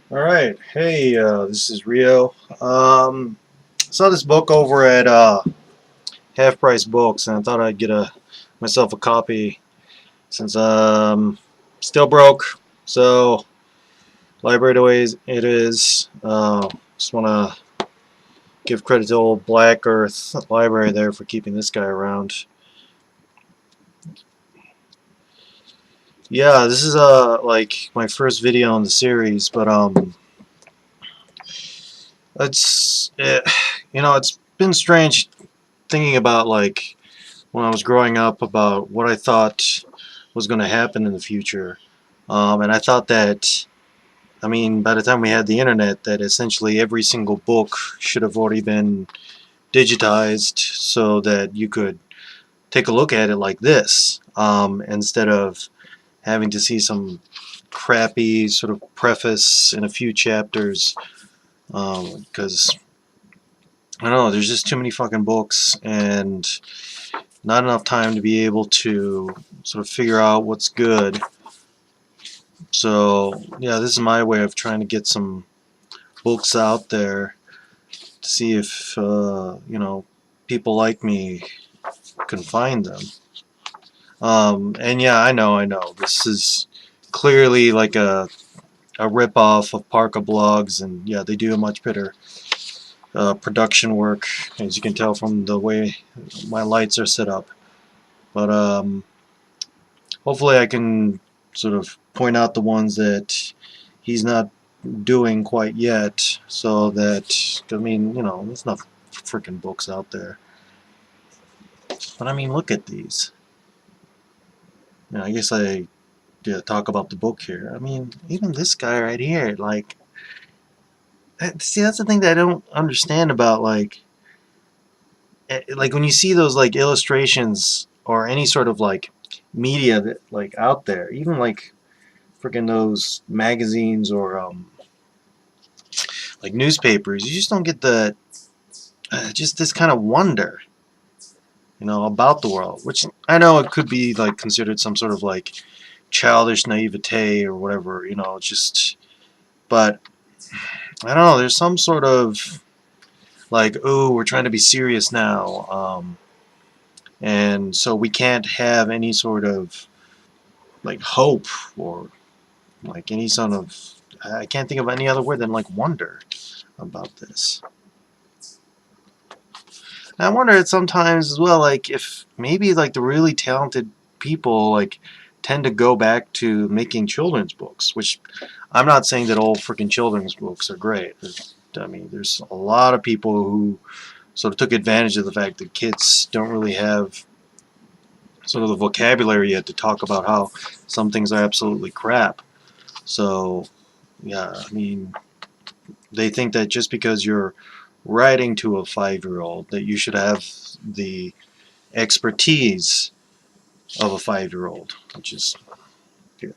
All right, hey, this is Rio. Saw this book over at Half Price Books, and I thought I'd get myself a copy since still broke. So library ways it is. Just want to give credit to old Black Earth Library there for keeping this guy around. Yeah, this is like my first video on the series, but it's been strange thinking about like when I was growing up about what I thought was going to happen in the future. And I thought that, I mean, by the time we had the internet, that essentially every single book should have already been digitized so that you could take a look at it like this, instead of having to see some crappy sort of preface in a few chapters. Because I don't know, there's just too many fucking books and not enough time to be able to sort of figure out what's good. So yeah, this is my way of trying to get some books out there to see if people like me can find them. And yeah, I know. This is clearly like a rip off of Parka blogs, and yeah, they do a much better production work, as you can tell from the way my lights are set up. But hopefully, I can sort of point out the ones that he's not doing quite yet, so that, I mean, there's enough freaking books out there. But I mean, look at these. I guess I talk about the book here. I mean, even this guy right here, like, see, that's the thing that I don't understand about like when you see those like illustrations or any sort of like media that like out there, even like freaking those magazines or like newspapers, you just don't get the just this kind of wonder, about the world, which I know it could be like considered some sort of like childish naivete or whatever, just, but I don't know, there's some sort of like, oh, we're trying to be serious now, and so we can't have any sort of like hope or like any sort of, I can't think of any other word than like wonder about this. And I wonder sometimes as well, like if maybe like the really talented people like tend to go back to making children's books, which I'm not saying that all freaking children's books are great. I mean, there's a lot of people who sort of took advantage of the fact that kids don't really have sort of the vocabulary yet to talk about how some things are absolutely crap. So, yeah, I mean, they think that just because you're writing to a 5-year-old that you should have the expertise of a 5-year-old, which is, yeah.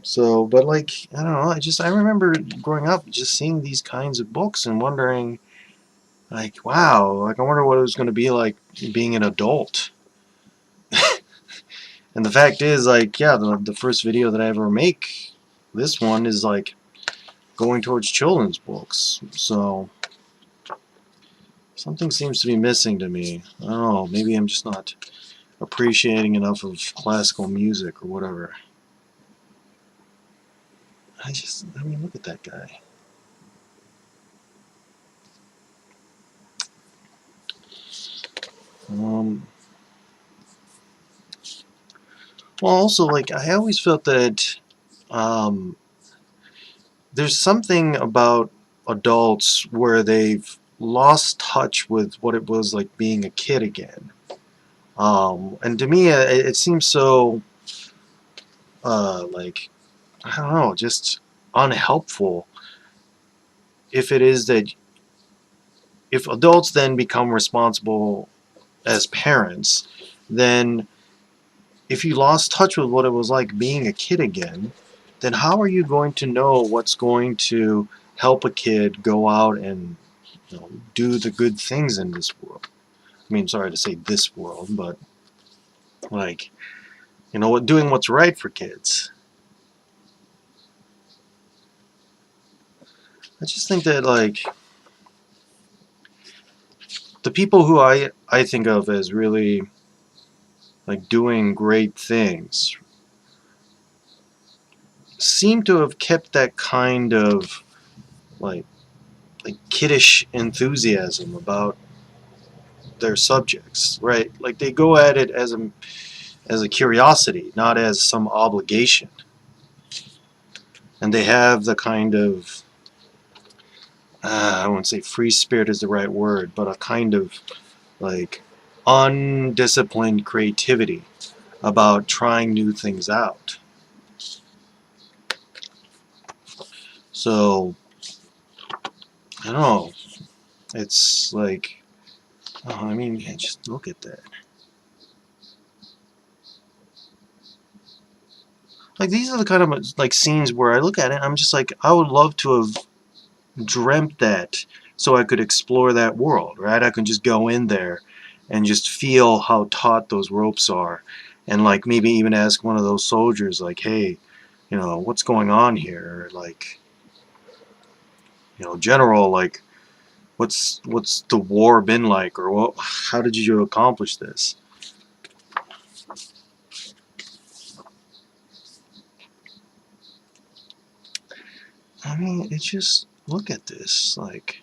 So, but like, I don't know, I remember growing up just seeing these kinds of books and wondering, like, wow, like I wonder what it was going to be like being an adult. And the fact is, like, yeah, the first video that I ever make, this one is like going towards children's books. So something seems to be missing to me. I don't know, maybe I'm just not appreciating enough of classical music or whatever. I mean, look at that guy. Um, well, also, like, I always felt that um, there's something about adults where they've lost touch with what it was like being a kid again. And to me, it seems so, like, I don't know, just unhelpful if it is that if adults then become responsible as parents, then if you lost touch with what it was like being a kid again, then how are you going to know what's going to help a kid go out and do the good things in this world? I mean, sorry to say this world, but like, doing what's right for kids. I just think that like the people who I think of as really like doing great things seem to have kept that kind of like kiddish enthusiasm about their subjects, right? Like they go at it as a curiosity, not as some obligation. And they have the kind of I wouldn't say free spirit is the right word, but a kind of like undisciplined creativity about trying new things out. So I don't know. It's like, oh, I mean, yeah, just look at that. Like these are the kind of like scenes where I look at it, I'm just like, I would love to have dreamt that so I could explore that world, right? I can just go in there and just feel how taut those ropes are, and like maybe even ask one of those soldiers, like, hey, what's going on here? Like, general, like, what's the war been like, or how did you accomplish this? I mean, it's just look at this, like.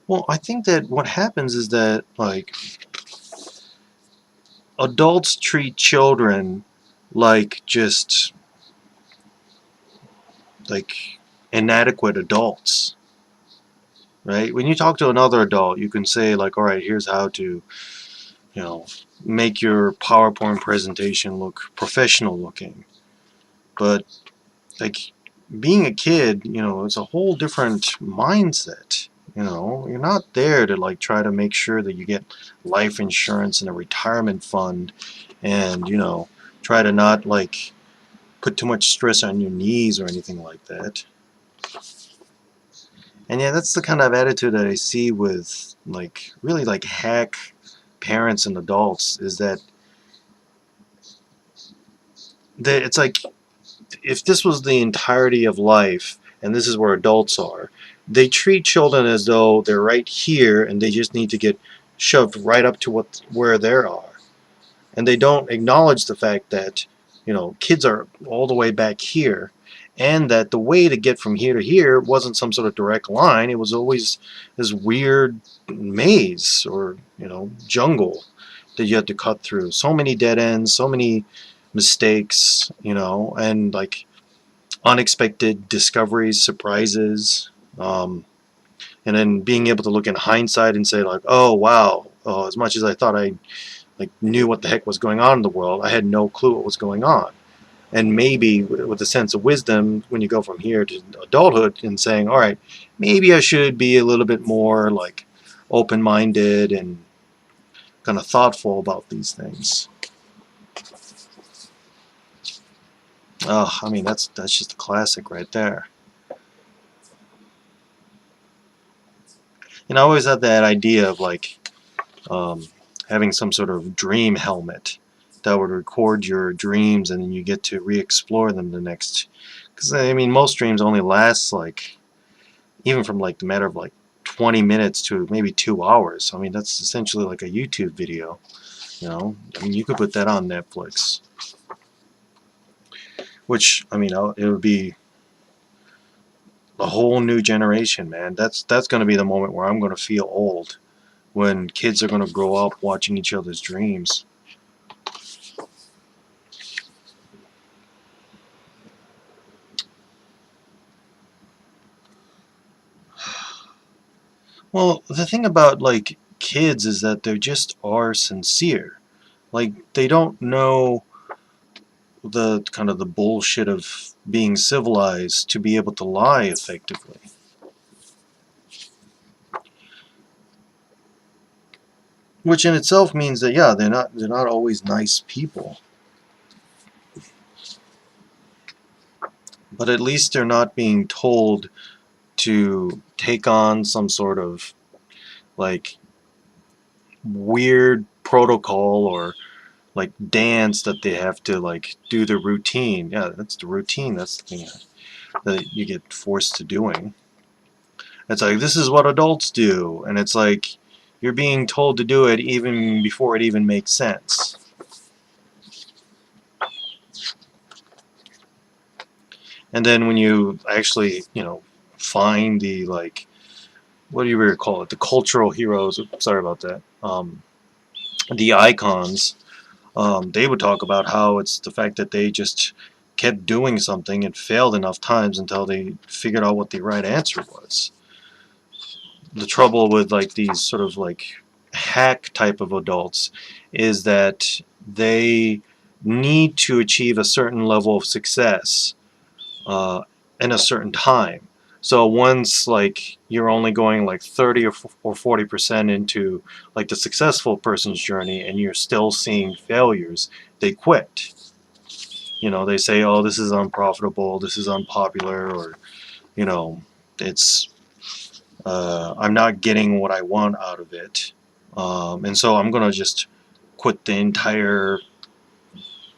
Well, I think that what happens is that like adults treat children like just like inadequate adults, right? When you talk to another adult, you can say like, all right, here's how to, you know, make your PowerPoint presentation look professional looking. But like being a kid, it's a whole different mindset. You're not there to like try to make sure that you get life insurance and a retirement fund and, try to not like put too much stress on your knees or anything like that. And yeah, that's the kind of attitude that I see with like really like hack parents and adults is that it's like if this was the entirety of life and this is where adults are, they treat children as though they're right here and they just need to get shoved right up to where they are. And they don't acknowledge the fact that, kids are all the way back here and that the way to get from here to here wasn't some sort of direct line. It was always this weird maze or, jungle that you had to cut through. So many dead ends, so many mistakes, and like unexpected discoveries, surprises, and then being able to look in hindsight and say like, oh wow, as much as I thought I like knew what the heck was going on in the world, I had no clue what was going on. And maybe with a sense of wisdom, when you go from here to adulthood and saying, all right, maybe I should be a little bit more like open-minded and kind of thoughtful about these things. Oh, I mean, that's just a classic right there. And I always had that idea of like um, having some sort of dream helmet that would record your dreams, and then you get to re-explore them the next. Because I mean, most dreams only last like even from like the matter of like 20 minutes to maybe 2 hours. I mean, that's essentially like a YouTube video. I mean, you could put that on Netflix, which I mean, it would be a whole new generation, man. That's going to be the moment where I'm going to feel old, when kids are going to grow up watching each other's dreams. Well, the thing about like kids is that they just are sincere. Like they don't know the kind of the bullshit of being civilized to be able to lie effectively. Which in itself means that yeah, they're not always nice people. But at least they're not being told to take on some sort of like weird protocol or like dance that they have to like do the routine. Yeah, that's the routine. That's the thing that you get forced to doing. It's like this is what adults do, and it's like you're being told to do it even before it even makes sense. And then when you actually, find the like, what do you really call it? The cultural heroes. Sorry about that. The icons. They would talk about how it's the fact that they just kept doing something and failed enough times until they figured out what the right answer was. The trouble with like these sort of like hack type of adults is that they need to achieve a certain level of success uh, in a certain time. So once like you're only going like 30 or 40% into like the successful person's journey and you're still seeing failures, they quit. They say, oh, this is unprofitable, this is unpopular, or you know, it's I'm not getting what I want out of it, and so I'm gonna just quit the entire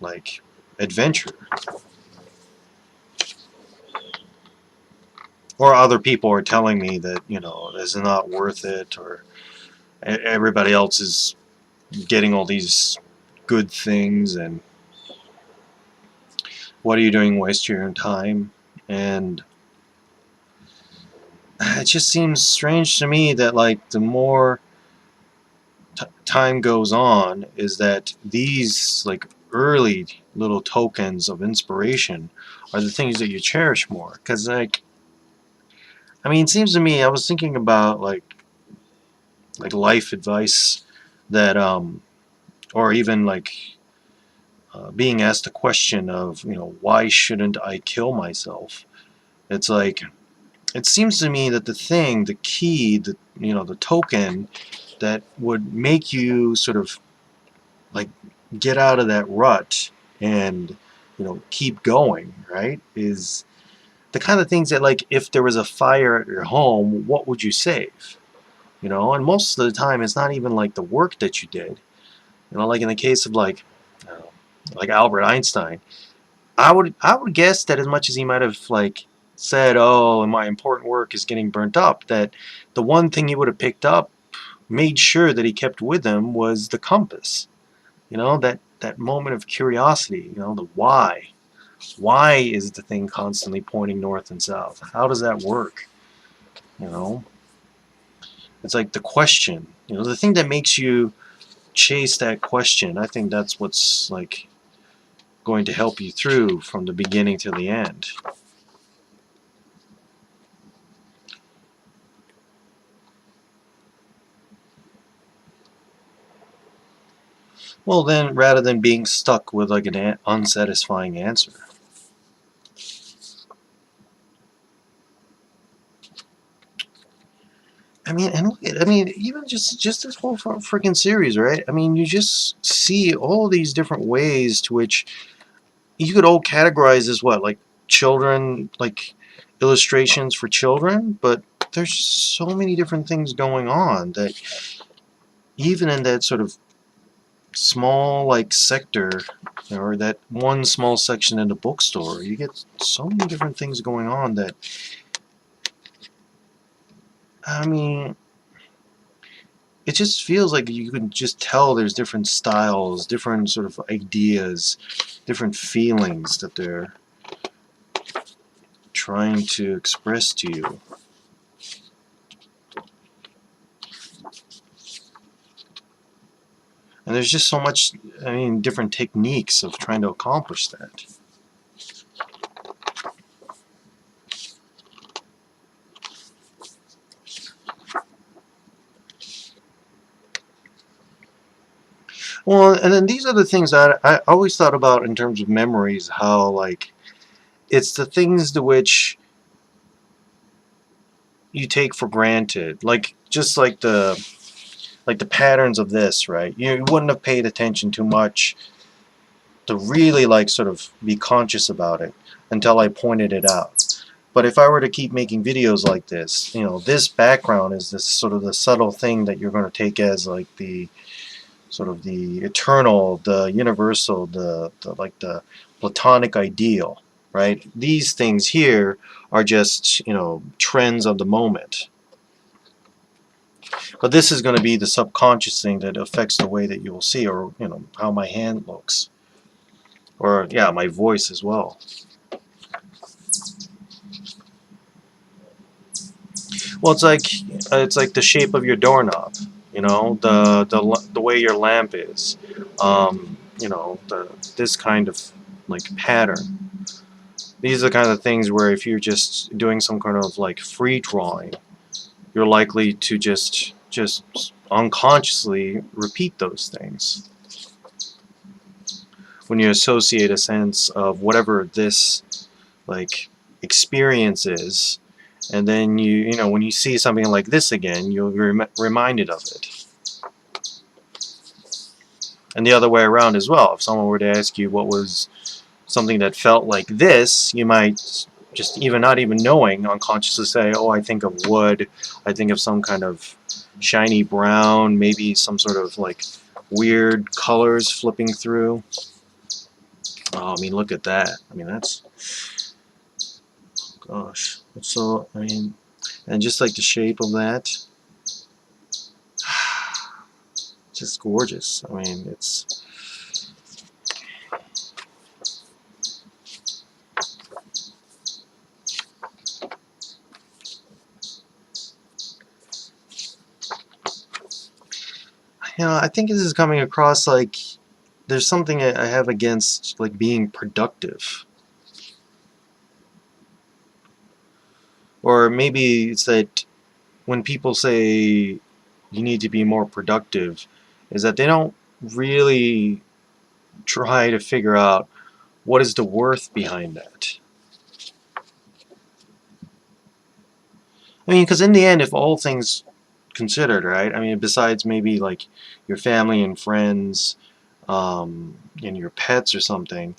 like adventure. Or other people are telling me that this is not worth it, or everybody else is getting all these good things, and what are you doing, waste your own time? And it just seems strange to me that like the more time goes on, is that these like early little tokens of inspiration are the things that you cherish more. Because like, I mean, it seems to me, I was thinking about like life advice that or even like being asked the question of why shouldn't I kill myself. It's like, it seems to me that the key, the token that would make you sort of like get out of that rut and keep going, right, is the kind of things that, like, if there was a fire at your home, what would you save? And most of the time it's not even like the work that you did. Like in the case of like Albert Einstein, I would guess that as much as he might have like said, oh, my important work is getting burnt up, that the one thing he would have picked up, made sure that he kept with him, was the compass. That moment of curiosity, the why. Why is the thing constantly pointing north and south? How does that work? It's like the question, the thing that makes you chase that question. I think that's what's like going to help you through from the beginning to the end. Well, then, rather than being stuck with like an unsatisfying answer. I mean, and look at, I mean, even just this whole freaking series, right? I mean, you just see all these different ways to which you could all categorize as what, like children, like illustrations for children, but there's so many different things going on that even in that sort of small like sector, or that one small section in the bookstore, you get so many different things going on that, I mean, it just feels like you can just tell there's different styles, different sort of ideas, different feelings that they're trying to express to you. And there's just so much, I mean, different techniques of trying to accomplish that. Well, and then these are the things that I always thought about in terms of memories, how like it's the things to which you take for granted, like just like the patterns of this, right? You wouldn't have paid attention too much to really like sort of be conscious about it until I pointed it out. But if I were to keep making videos like this, this background is this sort of the subtle thing that you're going to take as like the sort of the eternal, the universal, like the platonic ideal, right? These things here are just, you know, trends of the moment. But this is going to be the subconscious thing that affects the way that you will see, or, you know, how my hand looks, or yeah, my voice as well. Well, it's like the shape of your doorknob, you know, the way your lamp is, you know, this kind of like pattern. These are the kind of things where if you're just doing some kind of like free drawing, you're likely to just unconsciously repeat those things. When you associate a sense of whatever this like experience is, and then you know, when you see something like this again, you'll be reminded of it. And the other way around as well. If someone were to ask you what was something that felt like this, you might just not even knowing, unconsciously say, oh, I think of wood, I think of some kind of shiny brown, maybe some sort of like weird colors flipping through. Oh, I mean, look at that. I mean, that's, gosh, it's so, I mean, and just like the shape of that, just gorgeous. I mean, it's, you know, I think this is coming across like there's something I have against like being productive. Or maybe it's that when people say you need to be more productive, is that they don't really try to figure out what is the worth behind that. I mean, because in the end, if all things considered, right? I mean, besides maybe like your family and friends, and your pets or something,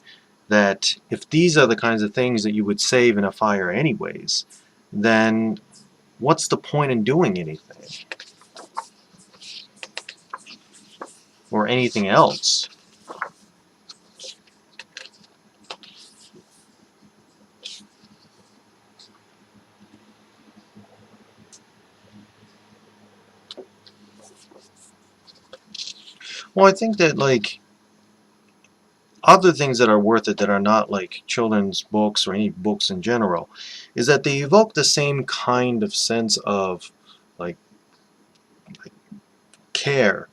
that if these are the kinds of things that you would save in a fire anyways, then what's the point in doing anything? Or anything else? Well, I think that like other things that are worth it that are not like children's books or any books in general is that they evoke the same kind of sense of like care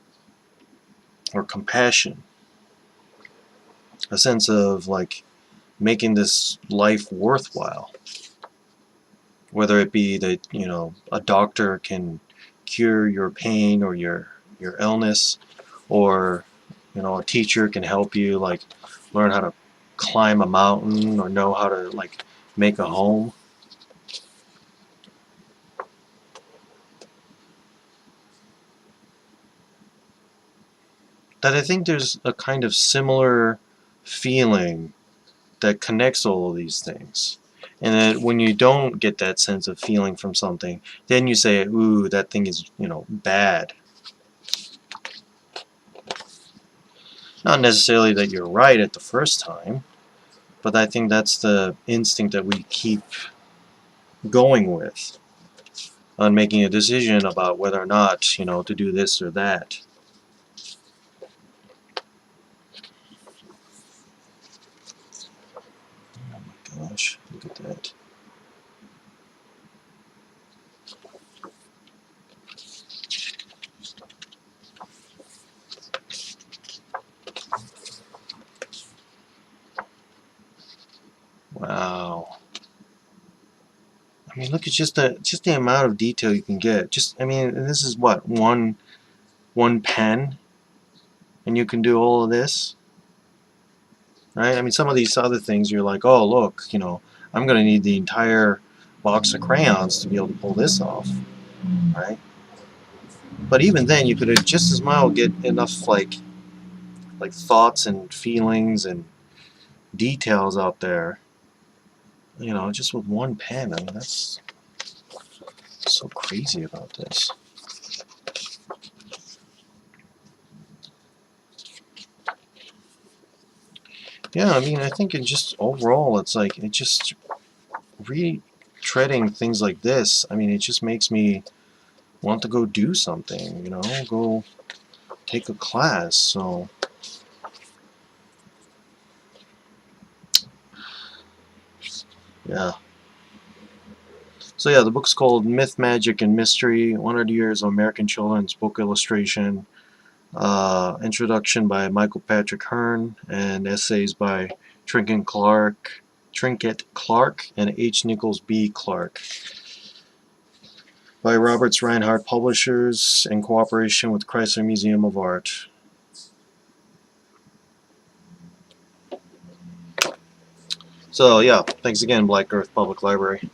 or compassion, a sense of like making this life worthwhile, whether it be that, you know, a doctor can cure your pain or your illness, or, you know, a teacher can help you like learn how to climb a mountain or know how to like make a home. That I think there's a kind of similar feeling that connects all of these things. And that when you don't get that sense of feeling from something, then you say, ooh, that thing is, you know, bad. Not necessarily that you're right at the first time, but I think that's the instinct that we keep going with on making a decision about whether or not, you know, to do this or that. Oh my gosh, look at that. Wow. I mean, look at just the amount of detail you can get. Just, I mean, and this is what, one pen, and you can do all of this, right? I mean, some of these other things you're like, oh, look, you know, I'm going to need the entire box of crayons to be able to pull this off, right? But even then, you could have just as well get enough like thoughts and feelings and details out there, you know, just with one pen. I mean, that's so crazy about this. yeah, I mean, I think it just overall, it's like it just retreading things like this. I mean, it just makes me want to go do something. You know, go take a class. So yeah. So yeah, the book's called Myth, Magic, and Mystery: 100 Years of American Children's Book Illustration. Introduction by Michael Patrick Hearn, and essays by Trinkett Clark, and H. Nichols B. Clark. By Roberts Reinhardt Publishers in cooperation with Chrysler Museum of Art. So yeah, thanks again, Black Earth Public Library.